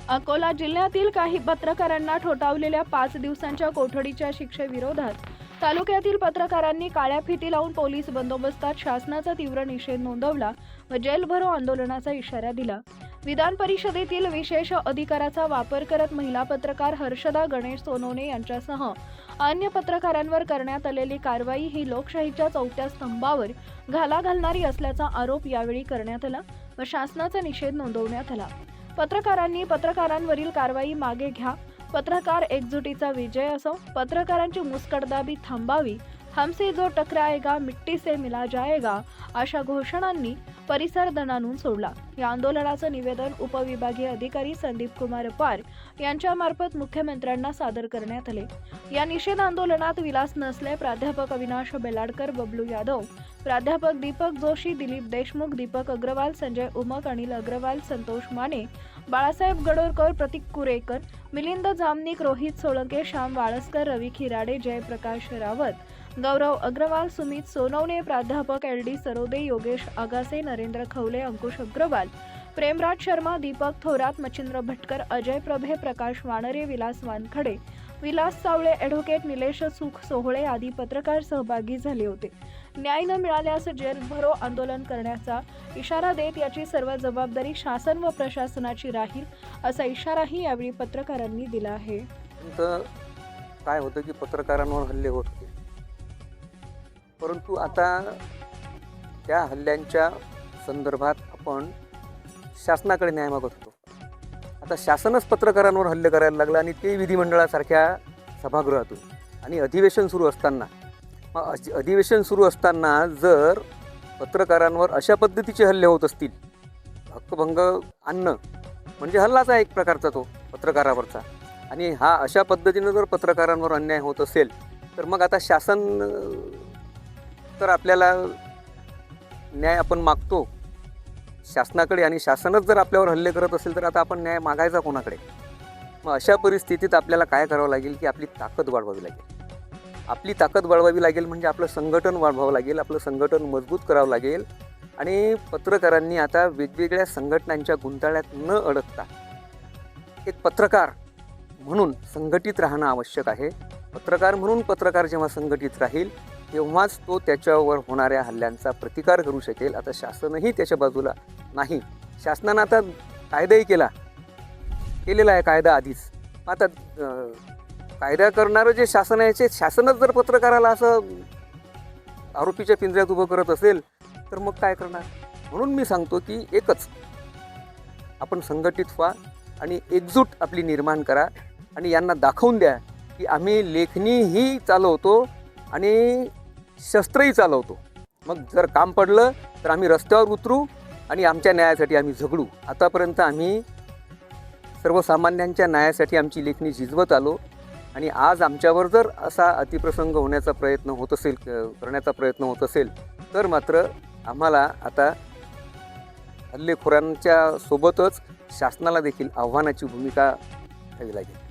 अकोला जिल्ह्यातील काही पत्रकारांना ठोठावलेल्या 5 दिवसांच्या कोठडीच्या शिक्षेविरोधात तालुक्यातील पत्रकारांनी काळ्या फिती लावून पोलीस बंदोबस्तात शासनाचा तीव्र निषेध नोंदवला व जेल भरो आंदोलनाचा इशारा दिला। विधान परिषदेतील विशेष अधिकाराचा वापर करत महिला पत्रकार हर्षदा गणेश सोनवणे यांच्यासह अन्य पत्रकारांवर करण्यात आलेली कारवाई ही लोकशाहीच्या चौथ्या स्तंभावर घाला घालणारी असल्याचा आरोप यावेळी करण्यात आला व शासनाचा निषेध नोंदवण्यात आला। पत्रकारांनी पत्रकारांवरील कारवाई मागे घ्या, पत्रकार एकजुटीचा विजय असो, पत्रकारांची मुस्कटदाबी थांबावी, हमसे जो टकराएगा मिट्टी से मिला जाएगा अशा घोषणांनी परिसर दणाणून सोडला। या आंदोलनाचं निवेदन उपविभागीय अधिकारी संदीप कुमार पार यांच्यामार्फत मुख्यमंत्र्यांना सादर करण्यात आले। या निषेध आंदोलनात विलास नसले, प्राध्यापक अविनाश बेलाडकर, बबलू यादव, प्राध्यापक दीपक जोशी, दिलीप देशमुख, दीपक अग्रवाल, संजय उमक, अनिल अग्रवाल, संतोष माने, बाळासाहेब गडोरकर, प्रतीक कुरेकर, मिलिंद जामनिक, रोहित सोळंके, श्याम वाळस्कर, रवी खिराडे, जयप्रकाश रावत, गौरव अग्रवाल, सुमित सोनवणे, प्राध्यापक LD सरोदे, योगेश आगासे, नरेंद्र खवले, अंकुश अग्रवाल, प्रेमराज शर्मा, दीपक थोरात, मच्छिंद्र भटकर, अजय प्रभे, प्रकाश वानरे, विलास वानखडे, विलास सावळे, ॲडव्होकेट निलेश सुख सोहळे आदी पत्रकार सहभागी झाले होते। न्याय न मिळाल्यास जेल भरो आंदोलन करण्याचा इशारा देत याची सर्व जबाबदारी शासन व प्रशासनाची राहील असा इशाराही यावेळी पत्रकारांनी दिला आहे। काय होतं की पत्रकारांवर हल्ले होत होते, परंतु आता त्या हल्ल्यांच्या संदर्भात आपण शासनाकडे न्याय मागत होतो। आता शासनच पत्रकारांवर हल्ले करायला लागला आणि ते विधिमंडळासारख्या सभागृहातून आणि अधिवेशन सुरू असताना, अधिवेशन सुरू असताना जर पत्रकारांवर अशा पद्धतीचे हल्ले होत असतील, हक्कभंग आणणं म्हणजे हल्लाच आहे एक प्रकारचा तो पत्रकारावरचा, आणि हा अशा पद्धतीनं जर पत्रकारांवर अन्याय होत असेल तर मग आता शासन तर आपल्याला न्याय आपण मागतो शासनाकडे, आणि शासनच जर आपल्यावर हल्ले करत असेल तर आता आपण न्याय मागायचा कोणाकडे? मग अशा परिस्थितीत आपल्याला काय करावं लागेल की आपली ताकद वाढवावी लागेल। आपली ताकद वाढवावी लागेल म्हणजे आपलं संघटन वाढवावं लागेल, आपलं संघटन मजबूत करावं लागेल, आणि पत्रकारांनी आता वेगवेगळ्या संघटनांच्या गुंताळ्यात न अडकता एक पत्रकार म्हणून संघटित राहणं आवश्यक आहे। पत्रकार म्हणून पत्रकार जेव्हा संघटित राहील तेव्हाच तो त्याच्यावर होणाऱ्या हल्ल्यांचा प्रतिकार करू शकेल। आता शासनही त्याच्या बाजूला नाही। शासनानं आता कायदाही केलेला आहे कायदा आधीच। आता कायदा करणारं जे शासन आहे ते शासनच जर पत्रकाराला असं आरोपीच्या पिंजऱ्यात उभं करत असेल तर मग काय करणार? म्हणून मी सांगतो की एकच आपण संघटित व्हा आणि एकजूट आपली निर्माण करा आणि यांना दाखवून द्या की आम्ही लेखणीही चालवतो आणि शस्त्रही चालवतो। मग जर काम पडलं तर आम्ही रस्त्यावर उतरू आणि आमच्या न्यायासाठी आम्ही झगडू। आतापर्यंत आम्ही सर्वसामान्यांच्या न्यायासाठी आमची लेखणी झिजवत आलो, आणि आज आमच्यावर जर असा अतिप्रसंग होण्याचा प्रयत्न होत असेल, करण्याचा प्रयत्न होत असेल तर मात्र आम्हाला आता हल्लेखोरांच्या सोबतच शासनाला देखील आव्हानाची भूमिका घ्यावी लागेल।